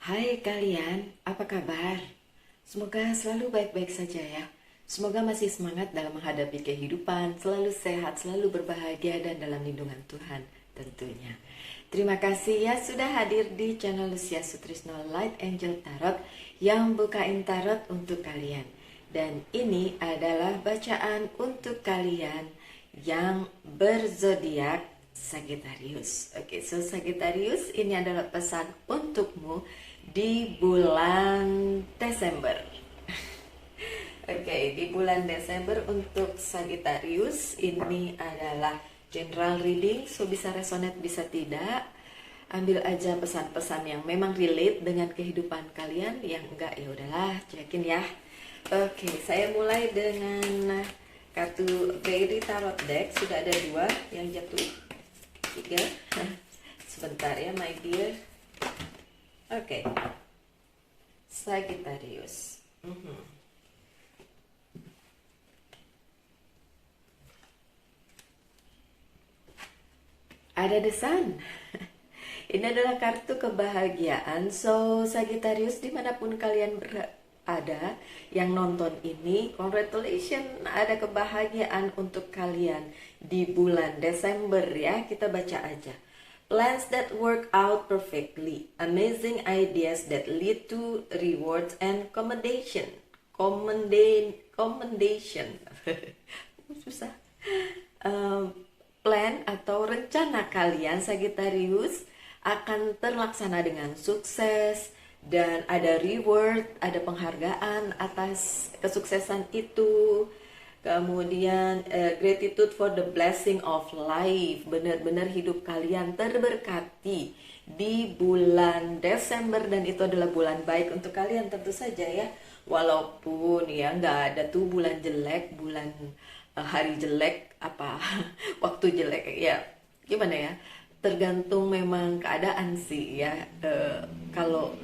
Hai kalian, apa kabar? Semoga selalu baik-baik saja ya. Semoga masih semangat dalam menghadapi kehidupan, selalu sehat, selalu berbahagia dan dalam lindungan Tuhan tentunya. Terima kasih ya sudah hadir di channel Lucia Sutrisno Light Angel Tarot yang bukain tarot untuk kalian. Dan ini adalah bacaan untuk kalian yang berzodiak Sagittarius. Oke, so Sagittarius, ini adalah pesan untukmu di bulan Desember. Oke, di bulan Desember untuk Sagittarius ini adalah general reading, so bisa resonate bisa tidak. Ambil aja pesan-pesan yang memang relate dengan kehidupan kalian, yang enggak ya udahlah, cekin ya. Oke, saya mulai dengan kartu Fairy Tarot Deck. Sudah ada 2 yang jatuh. 3. Sebentar ya my dear. Oke. Sagittarius. Ada The Sun. Ini adalah kartu kebahagiaan. So Sagittarius, dimanapun kalian berada yang nonton ini, congratulations, ada kebahagiaan untuk kalian di bulan Desember ya. Kita baca aja. Plans that work out perfectly, amazing ideas that lead to rewards and commendation. Susah. Plan atau rencana kalian Sagittarius akan terlaksana dengan sukses dan ada reward, ada penghargaan atas kesuksesan itu. Kemudian gratitude for the blessing of life. Benar-benar hidup kalian terberkati di bulan Desember, dan itu adalah bulan baik untuk kalian tentu saja ya. Walaupun ya nggak ada tuh bulan jelek, bulan hari jelek, apa waktu jelek ya, gimana ya, tergantung memang keadaan sih ya. Kalau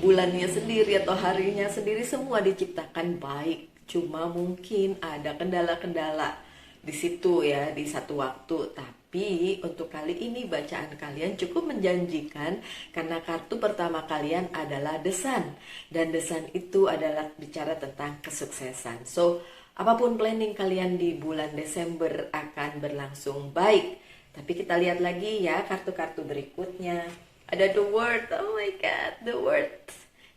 bulannya sendiri atau harinya sendiri semua diciptakan baik, cuma mungkin ada kendala-kendala di situ ya di satu waktu. Tapi untuk kali ini bacaan kalian cukup menjanjikan karena kartu pertama kalian adalah The Sun, dan The Sun itu adalah bicara tentang kesuksesan. So apapun planning kalian di bulan Desember akan berlangsung baik. Tapi kita lihat lagi ya kartu-kartu berikutnya. Ada The World. Oh my god, The World.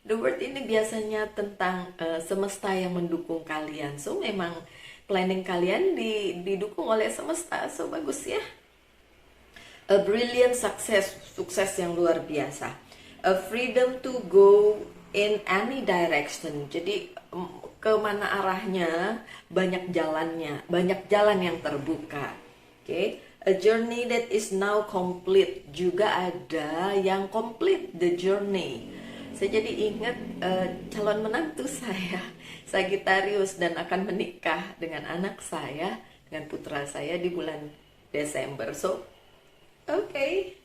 The World ini biasanya tentang semesta yang mendukung kalian. So memang planning kalian didukung oleh semesta. So bagus ya. A brilliant success, sukses yang luar biasa. A freedom to go in any direction. Jadi kemana arahnya, banyak jalannya, banyak jalan yang terbuka. Oke. A journey that is now complete. Juga ada yang complete the journey. Saya jadi ingat calon menantu saya, Sagittarius, dan akan menikah dengan anak saya, dengan putra saya di bulan Desember. So, okay.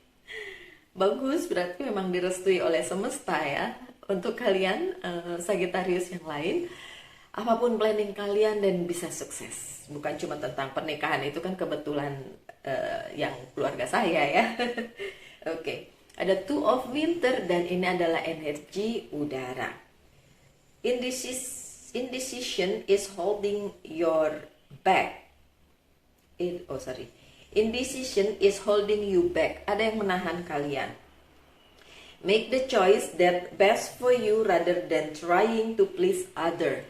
Bagus, berarti memang direstui oleh semesta ya. Untuk kalian Sagittarius yang lain, apapun planning kalian dan bisa sukses. Bukan cuma tentang pernikahan, itu kan kebetulan yang keluarga saya ya. Oke. Ada Two of Winter, dan ini adalah energi udara. Indecision is holding your back. Indecision is holding you back. Ada yang menahan kalian. Make the choice that best for you rather than trying to please other.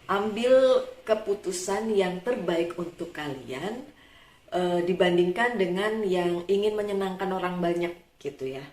Ambil keputusan yang terbaik untuk kalian dibandingkan dengan yang ingin menyenangkan orang banyak gitu ya.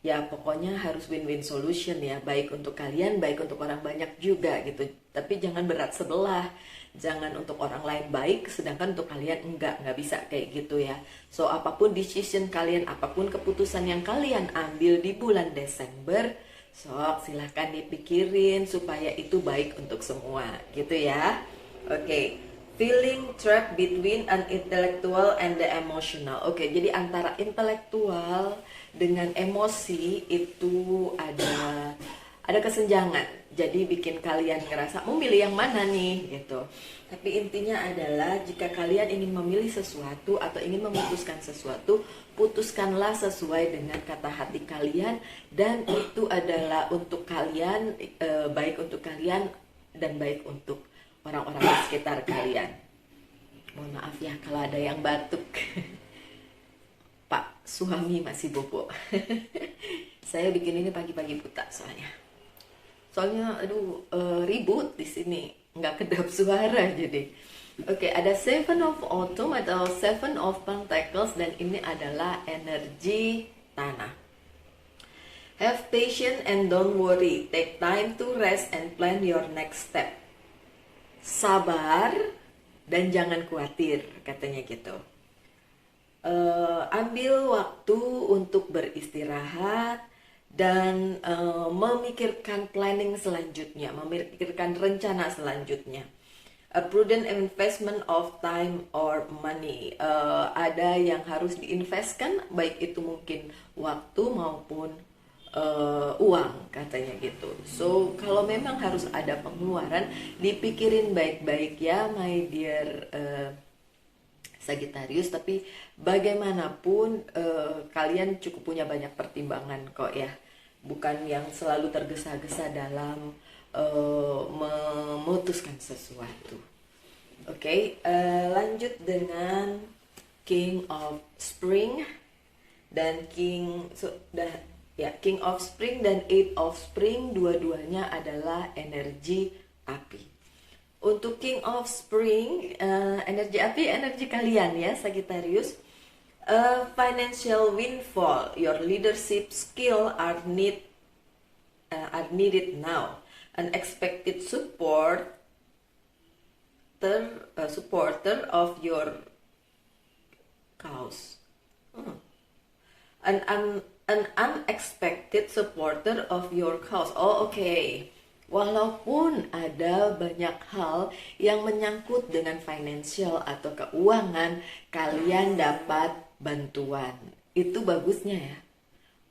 Ya pokoknya harus win-win solution ya, baik untuk kalian, baik untuk orang banyak juga gitu. Tapi jangan berat sebelah, jangan untuk orang lain baik sedangkan untuk kalian enggak bisa kayak gitu ya. So apapun decision kalian, apapun keputusan yang kalian ambil di bulan Desember, sok silahkan dipikirin supaya itu baik untuk semua gitu ya. Oke. Feeling trapped between an intellectual and the emotional. Oke, jadi antara intelektual dengan emosi itu ada kesenjangan. jadi bikin kalian ngerasa mau milih yang mana nih gitu. Tapi intinya adalah jika kalian ingin memilih sesuatu atau ingin memutuskan sesuatu, putuskanlah sesuai dengan kata hati kalian, dan itu adalah untuk kalian, baik untuk kalian dan baik untuk orang-orang di sekitar kalian. Mohon maaf ya kalau ada yang batuk. Pak suami masih bobo. Saya bikin ini pagi-pagi buta soalnya. Aduh, ribut di sini, nggak kedap suara jadi. Oke, ada Seven of Autumn atau Seven of Pentacles, dan ini adalah energi tanah. Have patience and don't worry. Take time to rest and plan your next step. Sabar dan jangan khawatir, katanya gitu. Ambil waktu untuk beristirahat dan memikirkan planning selanjutnya, memikirkan rencana selanjutnya. A prudent investment of time or money. Ada yang harus diinvestkan, baik itu mungkin waktu maupun uang, katanya gitu. So kalau memang harus ada pengeluaran, dipikirin baik-baik ya, my dear Sagittarius. Tapi bagaimanapun kalian cukup punya banyak pertimbangan kok ya, bukan yang selalu tergesa-gesa dalam memutuskan sesuatu. Oke, lanjut dengan King of Spring dan King of Spring dan Eight of Spring, dua-duanya adalah energi api. Untuk King of Spring, energi api, energi kalian ya Sagittarius. Financial windfall, your leadership skill are needed now. Unexpected supporter of your cause. An unexpected supporter of your cause. Oh, okay. Walaupun ada banyak hal yang menyangkut dengan financial atau keuangan, kalian dapat bantuan. Itu bagusnya ya.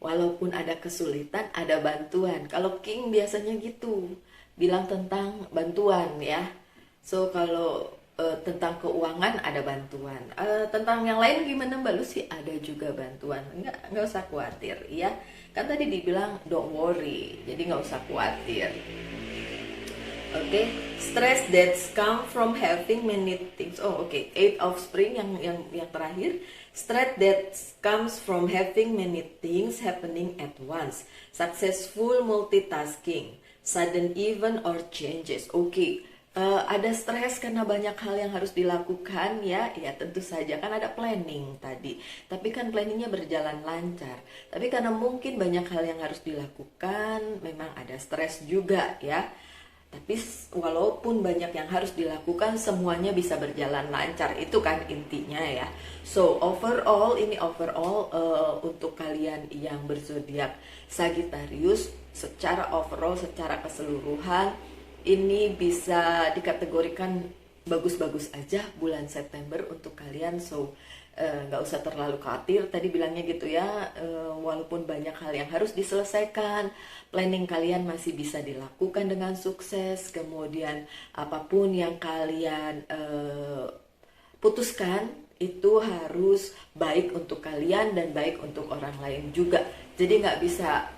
Walaupun ada kesulitan, ada bantuan. Kalau King biasanya gitu, bilang tentang bantuan ya. So kalau tentang keuangan ada bantuan. Tentang yang lain gimana Mbak Lucy? Ada juga bantuan. Nggak usah khawatir ya. Kan tadi dibilang don't worry, jadi nggak usah khawatir. Oke, stress that come from having many things. Oh, oke. Eight of Spring yang terakhir. Stress that comes from having many things happening at once. Successful multitasking, sudden event or changes. Oke. Ada stres karena banyak hal yang harus dilakukan ya tentu saja kan ada planning tadi, tapi kan planningnya berjalan lancar, tapi karena mungkin banyak hal yang harus dilakukan memang ada stres juga ya, tapi walaupun banyak yang harus dilakukan semuanya bisa berjalan lancar, itu kan intinya ya. So overall untuk kalian yang berzodiak Sagittarius, secara overall, secara keseluruhan ini bisa dikategorikan bagus-bagus aja bulan September untuk kalian. So nggak usah terlalu khawatir, tadi bilangnya gitu ya, walaupun banyak hal yang harus diselesaikan, planning kalian masih bisa dilakukan dengan sukses. Kemudian apapun yang kalian putuskan itu harus baik untuk kalian dan baik untuk orang lain juga, jadi nggak bisa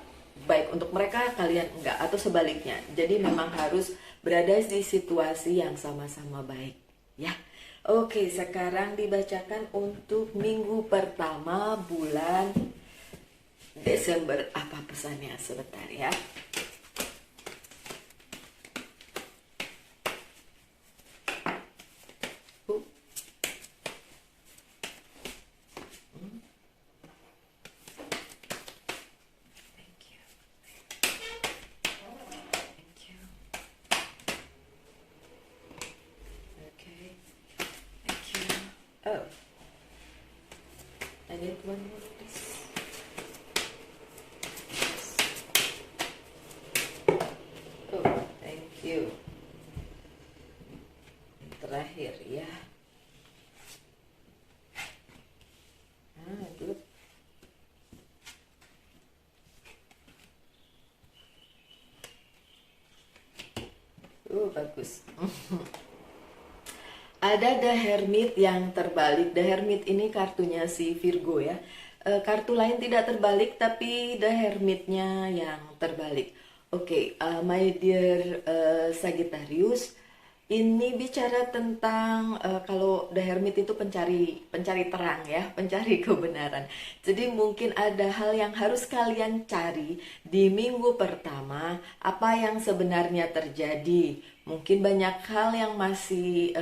baik untuk mereka, kalian enggak, atau sebaliknya. Jadi memang harus berada di situasi yang sama-sama baik ya. Oke, sekarang dibacakan untuk minggu pertama bulan Desember. Apa pesannya? Sebentar ya. Oh, I need one more please. Oh, thank you. Terakhir ya. Good. bagus. Ada The Hermit yang terbalik. The Hermit ini kartunya si Virgo ya. Kartu lain tidak terbalik, tapi The Hermitnya yang terbalik. Oke, my dear Sagittarius, ini bicara tentang kalau The Hermit itu pencari terang ya, pencari kebenaran. Jadi mungkin ada hal yang harus kalian cari di minggu pertama, apa yang sebenarnya terjadi. Mungkin banyak hal yang masih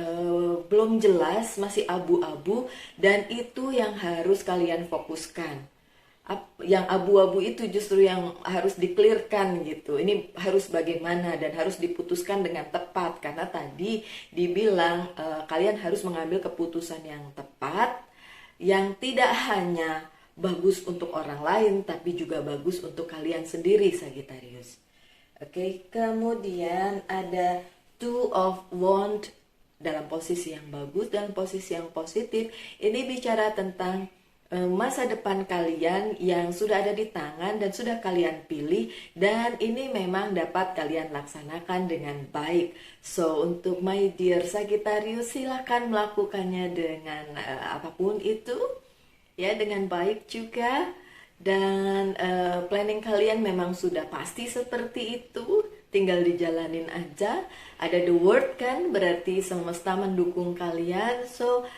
belum jelas, masih abu-abu, dan itu yang harus kalian fokuskan. Yang abu-abu itu justru yang harus di-clearkan gitu. Ini harus bagaimana dan harus diputuskan dengan tepat, karena tadi dibilang kalian harus mengambil keputusan yang tepat, yang tidak hanya bagus untuk orang lain tapi juga bagus untuk kalian sendiri, Sagittarius. Oke, kemudian ada Two of Wands dalam posisi yang bagus, dalam posisi yang positif. Ini bicara tentang masa depan kalian yang sudah ada di tangan dan sudah kalian pilih, dan ini memang dapat kalian laksanakan dengan baik. So untuk my dear Sagittarius, silakan melakukannya dengan apapun itu ya, dengan baik juga. Dan planning kalian memang sudah pasti seperti itu, tinggal dijalanin aja. Ada the word kan, berarti semesta mendukung kalian. So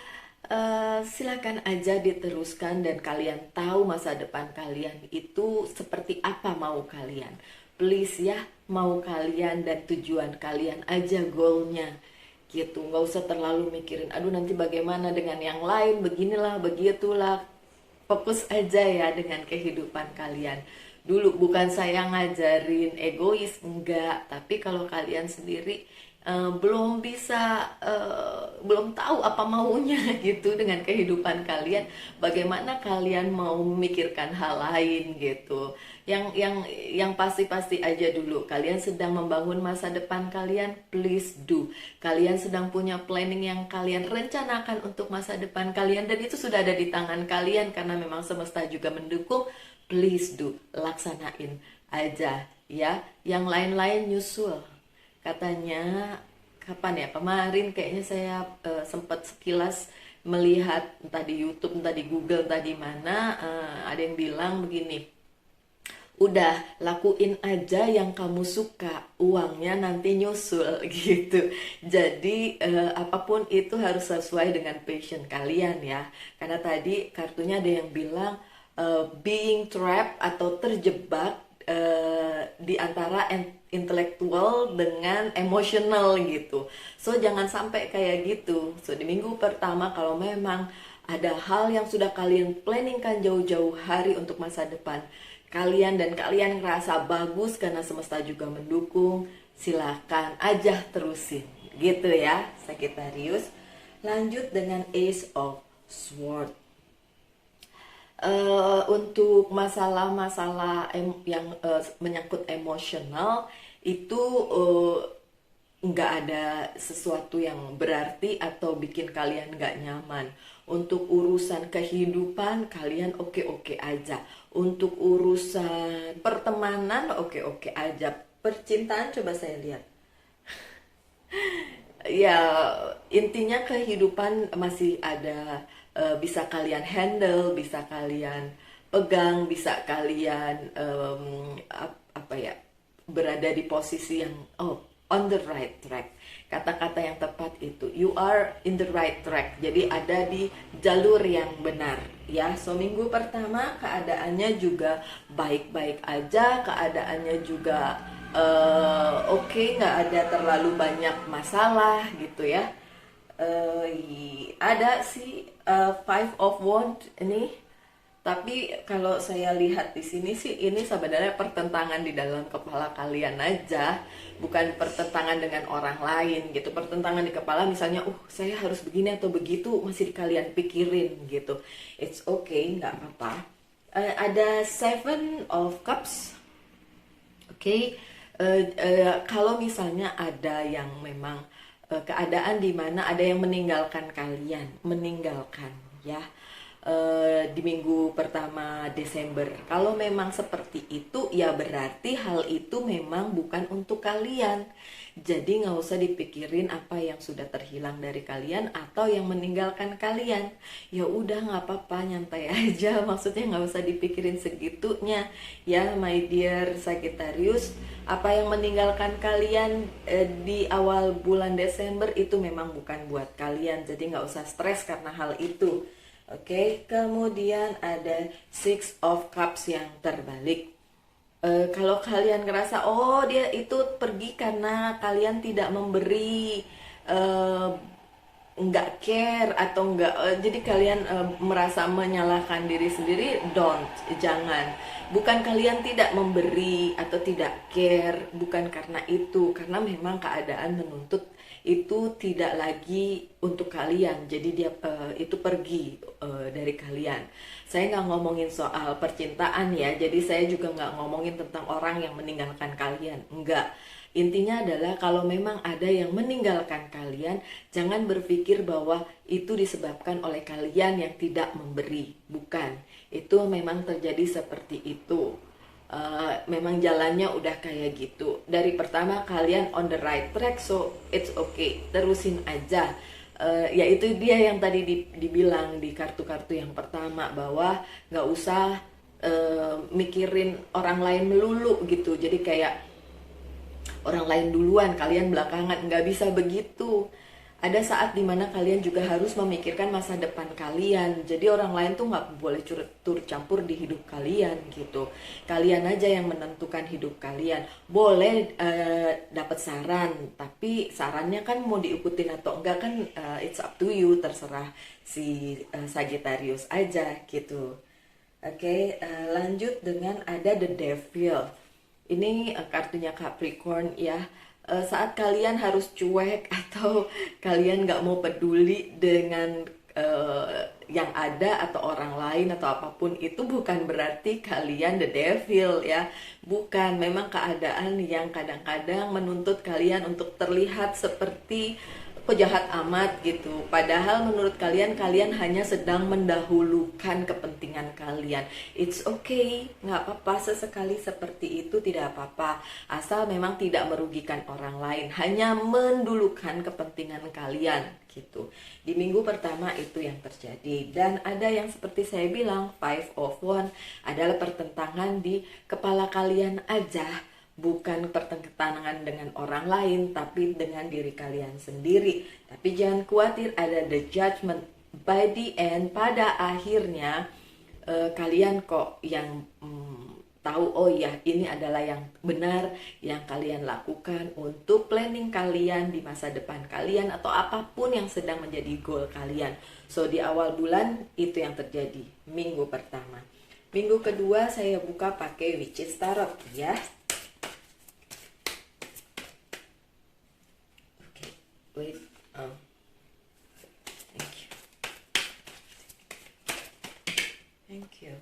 silakan aja diteruskan, dan kalian tahu masa depan kalian itu seperti apa mau kalian. Please ya, mau kalian dan tujuan kalian aja goalnya gitu. Nggak usah terlalu mikirin, aduh nanti bagaimana dengan yang lain, beginilah, begitulah. Fokus aja ya dengan kehidupan kalian. Dulu bukan saya ngajarin egois, enggak. Tapi kalau kalian sendiri belum bisa, belum tahu apa maunya gitu dengan kehidupan kalian, bagaimana kalian mau memikirkan hal lain gitu. Yang pasti-pasti aja dulu, kalian sedang membangun masa depan kalian, please do. Kalian sedang punya planning yang kalian rencanakan untuk masa depan kalian, dan itu sudah ada di tangan kalian karena memang semesta juga mendukung. Please do, laksanain aja ya. Yang lain-lain nyusul. Katanya kapan ya, kemarin kayaknya saya sempat sekilas melihat entah di YouTube, entah di Google, entah di mana, ada yang bilang begini, udah lakuin aja yang kamu suka, uangnya nanti nyusul gitu. Jadi apapun itu harus sesuai dengan passion kalian ya. Karena tadi kartunya ada yang bilang being trapped atau terjebak di antara intelektual dengan emosional gitu. So jangan sampai kayak gitu. So di minggu pertama kalau memang ada hal yang sudah kalian planningkan jauh-jauh hari untuk masa depan kalian, dan kalian ngerasa bagus karena semesta juga mendukung, silakan aja terusin gitu ya Sagittarius. Lanjut dengan Ace of Swords. Untuk masalah-masalah yang menyangkut emosional itu nggak ada sesuatu yang berarti atau bikin kalian nggak nyaman. Untuk urusan kehidupan kalian oke-oke aja. Untuk urusan pertemanan oke-oke aja. Percintaan coba saya lihat. Ya intinya kehidupan masih ada, bisa kalian handle, bisa kalian pegang, bisa kalian apa ya, berada di posisi yang on the right track. Kata-kata yang tepat itu, you are in the right track. Jadi ada di jalur yang benar ya. So minggu pertama keadaannya juga baik-baik aja, keadaannya juga oke, nggak ada terlalu banyak masalah gitu ya. Ada sih Five of Wands ini, tapi kalau saya lihat di sini sih ini sebenarnya pertentangan di dalam kepala kalian aja, bukan pertentangan dengan orang lain gitu. Pertentangan di kepala misalnya, saya harus begini atau begitu, masih kalian pikirin gitu. It's okay, nggak apa-apa. Ada Seven of Cups. Oke. Kalau misalnya ada yang memang keadaan di mana ada yang meninggalkan kalian, meninggalkan ya. di minggu pertama Desember. Kalau memang seperti itu, ya berarti hal itu memang bukan untuk kalian. Jadi nggak usah dipikirin apa yang sudah terhilang dari kalian atau yang meninggalkan kalian. Ya udah nggak apa-apa, nyantai aja. Maksudnya nggak usah dipikirin segitunya. Ya my dear Sagittarius, apa yang meninggalkan kalian di awal bulan Desember itu memang bukan buat kalian. Jadi nggak usah stres karena hal itu. Oke, kemudian ada Six of Cups yang terbalik. Kalau kalian ngerasa oh dia itu pergi karena kalian tidak memberi, eh, nggak care atau nggak, jadi kalian merasa menyalahkan diri sendiri, jangan. Bukan kalian tidak memberi atau tidak care, bukan karena itu, karena memang keadaan menuntut itu tidak lagi untuk kalian, jadi dia itu pergi dari kalian. Saya nggak ngomongin soal percintaan ya, jadi saya juga nggak ngomongin tentang orang yang meninggalkan kalian, enggak. Intinya adalah kalau memang ada yang meninggalkan kalian, jangan berpikir bahwa itu disebabkan oleh kalian yang tidak memberi. Bukan, itu memang terjadi seperti itu. Memang jalannya udah kayak gitu. Dari pertama kalian on the right track, so it's okay, terusin aja. Ya itu dia yang tadi dibilang di kartu-kartu yang pertama, bahwa nggak usah mikirin orang lain melulu gitu. Jadi kayak orang lain duluan, kalian belakangan, nggak bisa begitu. Ada saat dimana kalian juga harus memikirkan masa depan kalian. Jadi orang lain tuh nggak boleh turut campur di hidup kalian gitu. Kalian aja yang menentukan hidup kalian. Boleh dapat saran, tapi sarannya kan mau diikutin atau enggak kan it's up to you, terserah si Sagittarius aja gitu. Oke, lanjut dengan ada The Devil. Ini kartunya Capricorn ya. Saat kalian harus cuek atau kalian nggak mau peduli dengan yang ada atau orang lain atau apapun itu, bukan berarti kalian the devil ya. Bukan, memang keadaan yang kadang-kadang menuntut kalian untuk terlihat seperti pejahat amat gitu. Padahal menurut kalian, kalian hanya sedang mendahulukan kepentingan kalian. It's okay, nggak apa-apa, sesekali seperti itu tidak apa-apa. Asal memang tidak merugikan orang lain, hanya mendulukan kepentingan kalian gitu. Di minggu pertama itu yang terjadi. Dan ada yang seperti saya bilang, Five of Wands adalah pertentangan di kepala kalian aja. Bukan pertentangan dengan orang lain, tapi dengan diri kalian sendiri. Tapi jangan khawatir, ada the judgment. By the end, pada akhirnya kalian kok yang tahu, oh ya ini adalah yang benar yang kalian lakukan untuk planning kalian di masa depan kalian atau apapun yang sedang menjadi goal kalian. So di awal bulan itu yang terjadi, minggu pertama. Minggu kedua saya buka pakai Witches Tarot ya. Wait, thank you.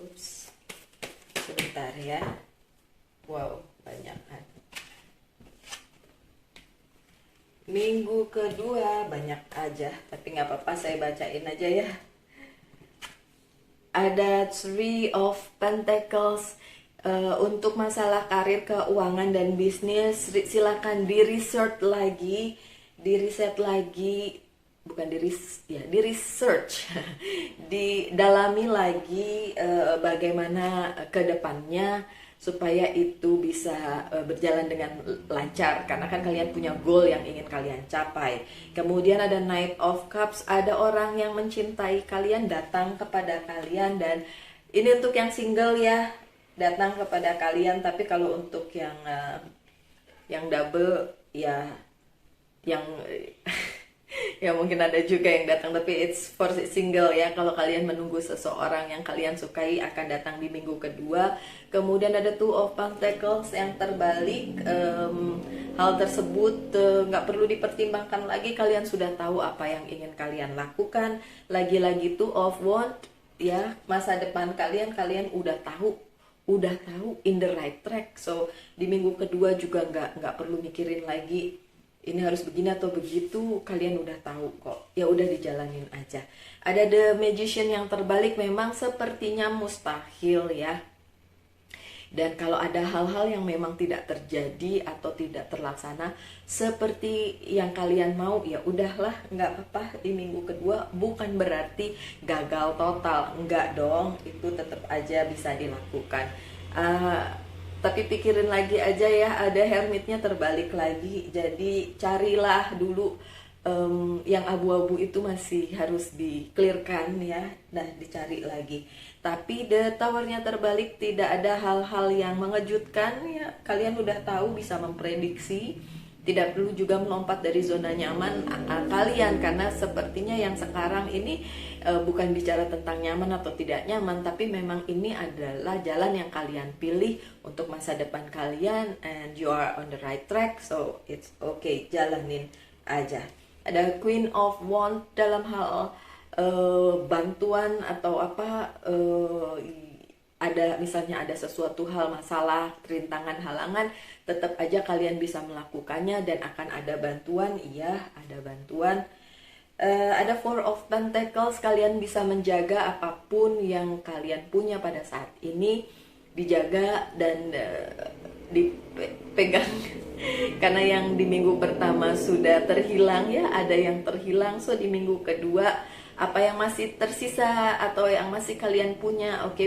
Oops, sebentar ya. Wow, banyak kan. Minggu kedua banyak aja, tapi nggak apa-apa, saya bacain aja ya. Ada Three of Pentacles. Untuk masalah karir, keuangan, dan bisnis, silakan di research lagi, bukan di research, didalami lagi bagaimana ke depannya supaya itu bisa berjalan dengan lancar, karena kan kalian punya goal yang ingin kalian capai. Kemudian ada Knight of Cups, ada orang yang mencintai kalian datang kepada kalian, dan ini untuk yang single ya, datang kepada kalian. Tapi kalau untuk yang double ya, yang ya mungkin ada juga yang datang, tapi it's for single ya. Kalau kalian menunggu seseorang yang kalian sukai akan datang di minggu kedua. Kemudian ada Two of Pentacles yang terbalik. Hal tersebut nggak perlu dipertimbangkan lagi, kalian sudah tahu apa yang ingin kalian lakukan. Lagi-lagi Two of Wands ya, masa depan kalian udah tahu in the right track. So di minggu kedua juga nggak perlu mikirin lagi ini harus begini atau begitu, kalian udah tahu kok. Ya udah dijalanin aja. Ada The Magician yang terbalik, memang sepertinya mustahil ya. Dan kalau ada hal-hal yang memang tidak terjadi atau tidak terlaksana seperti yang kalian mau, ya udahlah, nggak apa-apa. Di minggu kedua bukan berarti gagal total, enggak dong, itu tetap aja bisa dilakukan. Tapi pikirin lagi aja ya, ada hermitnya terbalik lagi, jadi carilah dulu yang abu-abu itu masih harus di-clearkan ya, nah dicari lagi. Tapi The Tower-nya terbalik, tidak ada hal-hal yang mengejutkan ya, kalian udah tahu, bisa memprediksi, tidak perlu juga melompat dari zona nyaman kalian, karena sepertinya yang sekarang ini bukan bicara tentang nyaman atau tidak nyaman, tapi memang ini adalah jalan yang kalian pilih untuk masa depan kalian, and you are on the right track, so it's okay, jalanin aja. Ada Queen of Wands dalam hal bantuan atau apa, ada misalnya ada sesuatu hal, masalah, rintangan, halangan, tetap aja kalian bisa melakukannya dan akan ada bantuan. Iya, ada bantuan. Ada Four of Pentacles, kalian bisa menjaga apapun yang kalian punya pada saat ini, dijaga dan dipegang. Karena yang di minggu pertama sudah terhilang ya, ada yang terhilang, so di minggu kedua apa yang masih tersisa atau yang masih kalian punya, oke,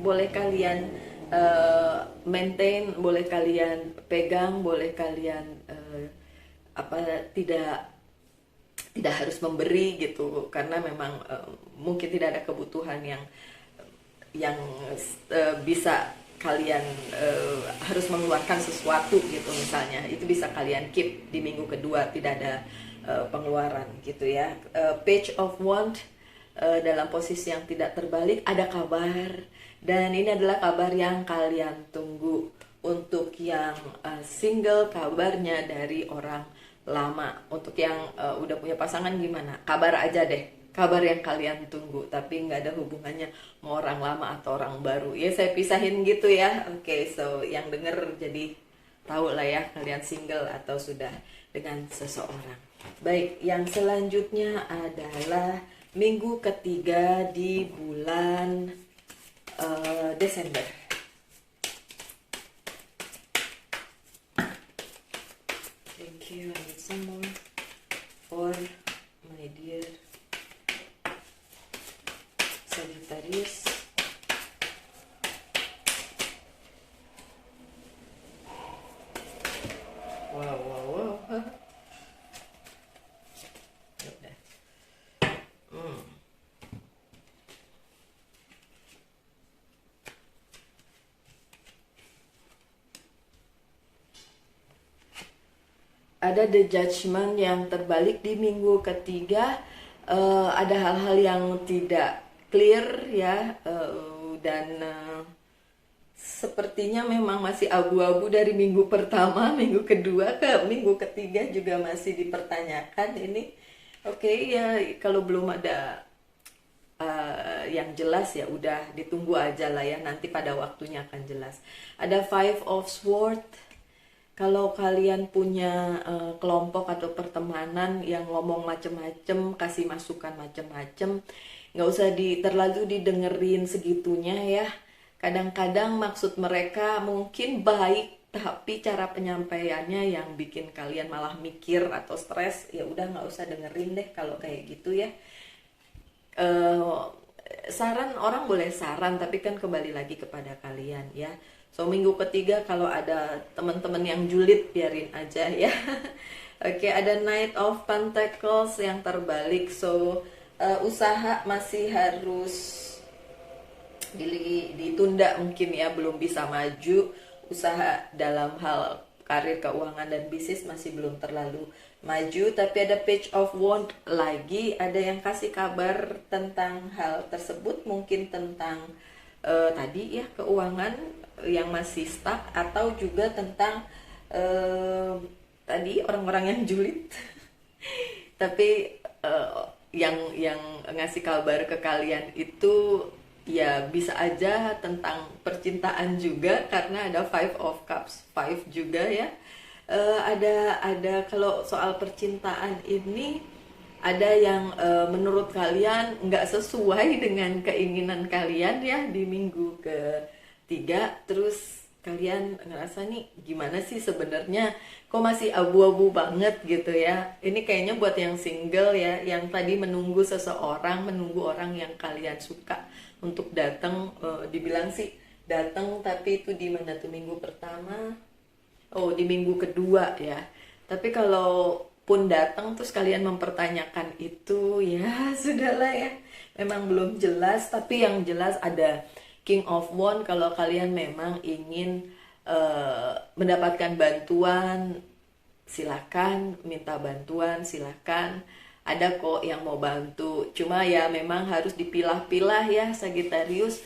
boleh kalian maintain, boleh kalian pegang, boleh kalian tidak harus memberi gitu, karena memang mungkin tidak ada kebutuhan yang bisa kalian harus mengeluarkan sesuatu gitu, misalnya itu bisa kalian keep di minggu kedua, tidak ada pengeluaran gitu ya. Page of Wands dalam posisi yang tidak terbalik, ada kabar, dan ini adalah kabar yang kalian tunggu. Untuk yang single, kabarnya dari orang lama. Untuk yang udah punya pasangan gimana? Kabar aja deh, kabar yang kalian tunggu, tapi nggak ada hubungannya mau orang lama atau orang baru ya, saya pisahin gitu ya. Oke, so yang denger jadi tahu lah ya, kalian single atau sudah dengan seseorang. Baik, yang selanjutnya adalah minggu ketiga di bulan Desember. Thank you, I need some more for my dear Sagittarius. Wow. Ada The Judgment yang terbalik di minggu ketiga. Ada hal-hal yang tidak clear ya, dan sepertinya memang masih abu-abu dari minggu pertama, minggu kedua ke minggu ketiga juga masih dipertanyakan ini. Oke, ya kalau belum ada yang jelas ya udah ditunggu aja lah ya, nanti pada waktunya akan jelas. Ada Five of Swords. Kalau kalian punya kelompok atau pertemanan yang ngomong macem-macem, kasih masukan macem-macem, nggak usah terlalu didengerin segitunya ya. Kadang-kadang maksud mereka mungkin baik, tapi cara penyampaiannya yang bikin kalian malah mikir atau stres. Ya udah, nggak usah dengerin deh kalau kayak gitu ya. Saran orang boleh saran, tapi kan kembali lagi kepada kalian ya. So minggu ketiga kalau ada teman-teman yang julid, biarin aja ya. Oke, ada Knight of Pentacles yang terbalik. So usaha masih harus ditunda mungkin ya, belum bisa maju. Usaha dalam hal karir, keuangan, dan bisnis masih belum terlalu maju. Tapi ada Page of Wands lagi, ada yang kasih kabar tentang hal tersebut, mungkin tentang tadi ya, keuangan yang masih stuck, atau juga tentang tadi orang-orang yang julid. Tapi yang ngasih kabar ke kalian itu ya bisa aja tentang percintaan juga, karena ada Five of Cups, 5 juga ya. Ada kalau soal percintaan ini ada yang menurut kalian nggak sesuai dengan keinginan kalian ya di minggu ketiga, terus kalian ngerasa nih gimana sih sebenarnya, kok masih abu-abu banget gitu ya. Ini kayaknya buat yang single ya, yang tadi menunggu seseorang, menunggu orang yang kalian suka untuk datang. Dibilang sih datang, tapi itu di mana tuh, minggu pertama, oh di minggu kedua ya. Tapi kalau pun datang terus kalian mempertanyakan itu, ya sudahlah ya. Memang belum jelas, tapi yang jelas ada King of Wand. Kalau kalian memang ingin mendapatkan bantuan, silakan minta bantuan, silakan. Ada kok yang mau bantu. Cuma ya memang harus dipilah-pilah ya Sagittarius.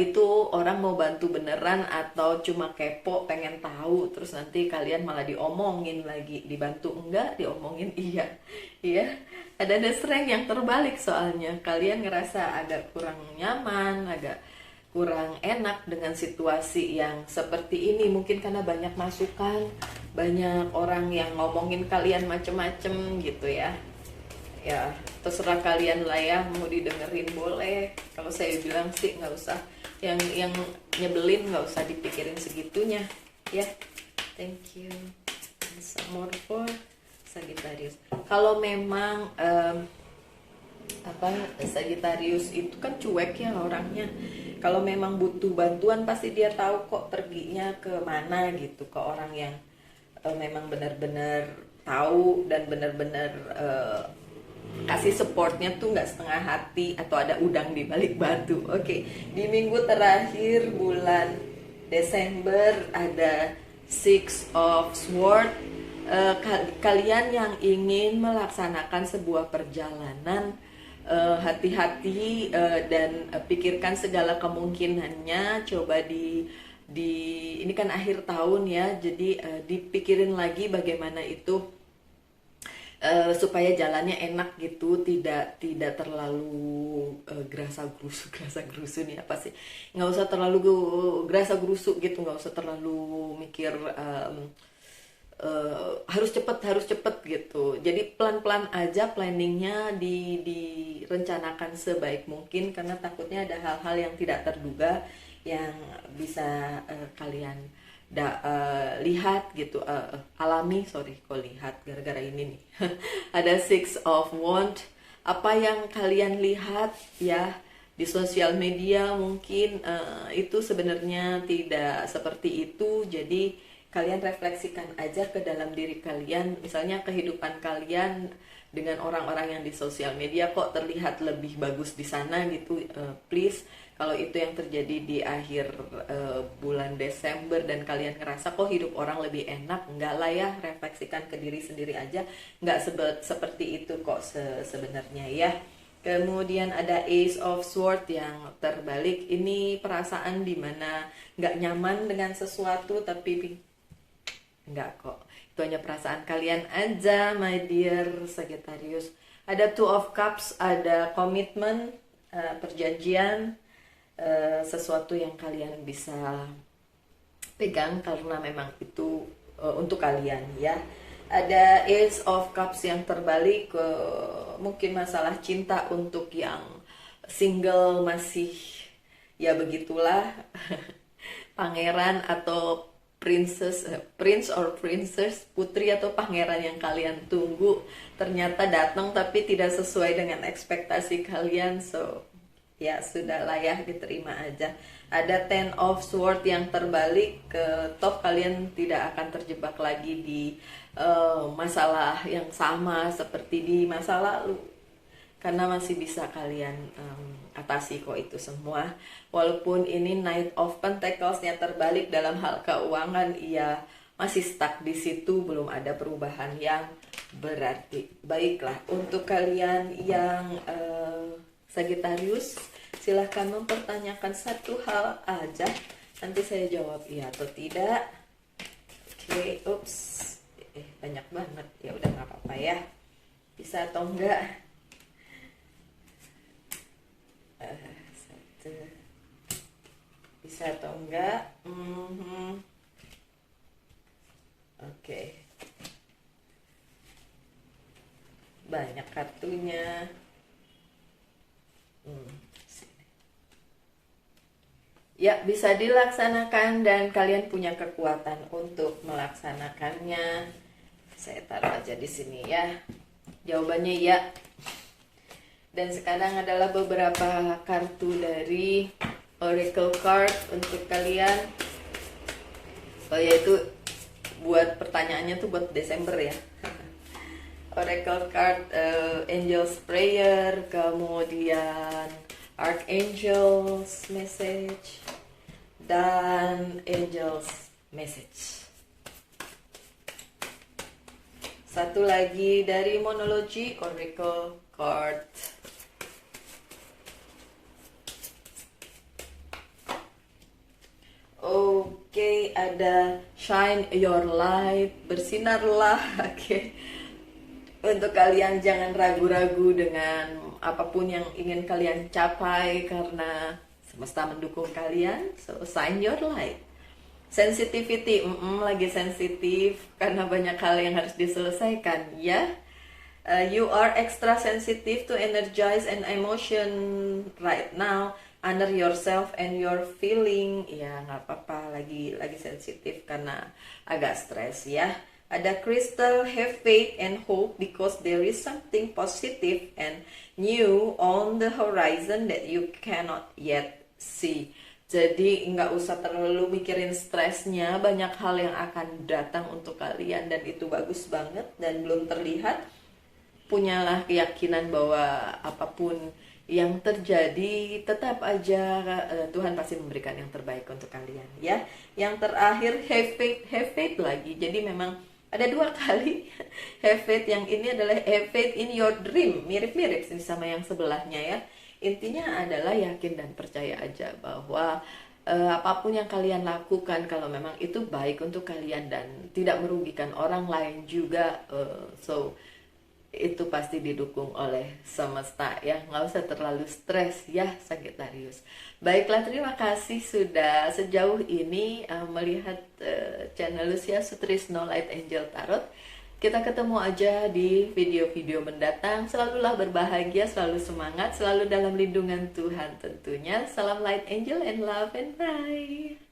Itu orang mau bantu beneran atau cuma kepo pengen tahu, terus nanti kalian malah diomongin lagi, dibantu enggak, diomongin iya. Iya, ada sering yang terbalik, soalnya kalian ngerasa agak kurang nyaman, agak kurang enak dengan situasi yang seperti ini, mungkin karena banyak masukan, banyak orang yang ngomongin kalian macem-macem gitu ya. Ya terserah kalian lah ya, mau didengerin boleh. Kalau saya bilang sih nggak usah, yang nyebelin nggak usah dipikirin segitunya ya. Thank you. Some more for Sagittarius. Kalau memang Sagittarius itu kan cuek ya orangnya. Kalau memang butuh bantuan pasti dia tahu kok perginya ke mana gitu, ke orang yang memang benar-benar tahu dan benar-benar kasih supportnya tuh nggak setengah hati atau ada udang di balik batu. Oke, di minggu terakhir bulan Desember ada Six of Swords. Kalian yang ingin melaksanakan sebuah perjalanan, hati-hati dan pikirkan segala kemungkinannya. Coba di ini kan akhir tahun ya, jadi dipikirin lagi bagaimana itu supaya jalannya enak gitu, tidak terlalu gerasa gerusu nih apa sih, nggak usah terlalu gerasa gerusu gitu, nggak usah terlalu mikir harus cepet gitu. Jadi pelan-pelan aja planningnya, direncanakan sebaik mungkin, karena takutnya ada hal-hal yang tidak terduga yang bisa kalian lihat gitu, alami, sorry kok lihat gara-gara ini nih. Ada Six of Wands. Apa yang kalian lihat ya di sosial media mungkin itu sebenarnya tidak seperti itu. Jadi kalian refleksikan aja ke dalam diri kalian, misalnya kehidupan kalian dengan orang-orang yang di sosial media kok terlihat lebih bagus di sana gitu. Please, kalau itu yang terjadi di akhir bulan Desember dan kalian ngerasa kok hidup orang lebih enak, enggak lah ya, refleksikan ke diri sendiri aja, enggak seperti itu kok sebenarnya ya. Kemudian ada Ace of Swords yang terbalik. Ini perasaan dimana nggak nyaman dengan sesuatu, tapi enggak kok, itu hanya perasaan kalian aja my dear Sagittarius. Ada Two of Cups, ada komitmen, perjanjian, sesuatu yang kalian bisa pegang karena memang itu untuk kalian ya. Ada Ace of Cups yang terbalik, mungkin masalah cinta untuk yang single masih ya begitulah. Pangeran atau prince or princess, putri atau pangeran yang kalian tunggu ternyata datang tapi tidak sesuai dengan ekspektasi kalian. So ya sudahlah ya, diterima aja. Ada Ten of Swords yang terbalik, toh kalian tidak akan terjebak lagi di masalah yang sama seperti di masa lalu, karena masih bisa kalian atasi kok itu semua. Walaupun ini Knight of Pentacles-nya terbalik dalam hal keuangan, ia masih stuck di situ, belum ada perubahan yang berarti. Baiklah, untuk kalian yang Sagittarius, silahkan mempertanyakan satu hal aja, nanti saya jawab iya atau tidak. Oke, ups, banyak banget, ya udah nggak apa-apa ya, bisa atau enggak. Satu, bisa atau enggak. Oke, banyak kartunya. Sini. Ya, bisa dilaksanakan dan kalian punya kekuatan untuk melaksanakannya. Saya taruh aja di sini ya. Jawabannya ya. Dan sekarang adalah beberapa kartu dari Oracle Card untuk kalian. Oh, yaitu buat pertanyaannya tuh buat Desember ya. Oracle Card, Angel's Prayer, kemudian Archangel's Message, dan Angel's Message. Satu lagi dari Monology, Oracle Card. Oke, ada Shine Your Light, bersinarlah. Oke. Untuk kalian jangan ragu-ragu dengan apapun yang ingin kalian capai karena semesta mendukung kalian. So, shine your light. Sensitivity, lagi sensitif karena banyak hal yang harus diselesaikan ya. You are extra sensitive to energize and emotion right now. Under yourself and your feeling. Ya nggak apa-apa, lagi sensitif karena agak stres ya. Ada crystal, have faith and hope because there is something positive and new on the horizon that you cannot yet see. Jadi nggak usah terlalu mikirin stresnya, banyak hal yang akan datang untuk kalian dan itu bagus banget dan belum terlihat. Punyalah keyakinan bahwa apapun yang terjadi tetap aja Tuhan pasti memberikan yang terbaik untuk kalian ya. Yang terakhir have faith lagi. Jadi memang ada dua kali have faith. Yang ini adalah have faith in your dream, mirip-mirip sih sama yang sebelahnya ya. Intinya adalah yakin dan percaya aja bahwa apapun yang kalian lakukan kalau memang itu baik untuk kalian dan tidak merugikan orang lain juga, so itu pasti didukung oleh semesta ya. Nggak usah terlalu stres ya Sagittarius. Baiklah, terima kasih sudah sejauh ini melihat channel Lucia Sutrisno Light Angel Tarot. Kita ketemu aja di video-video mendatang. Selalulah berbahagia, selalu semangat, selalu dalam lindungan Tuhan tentunya. Salam Light Angel and love and bye.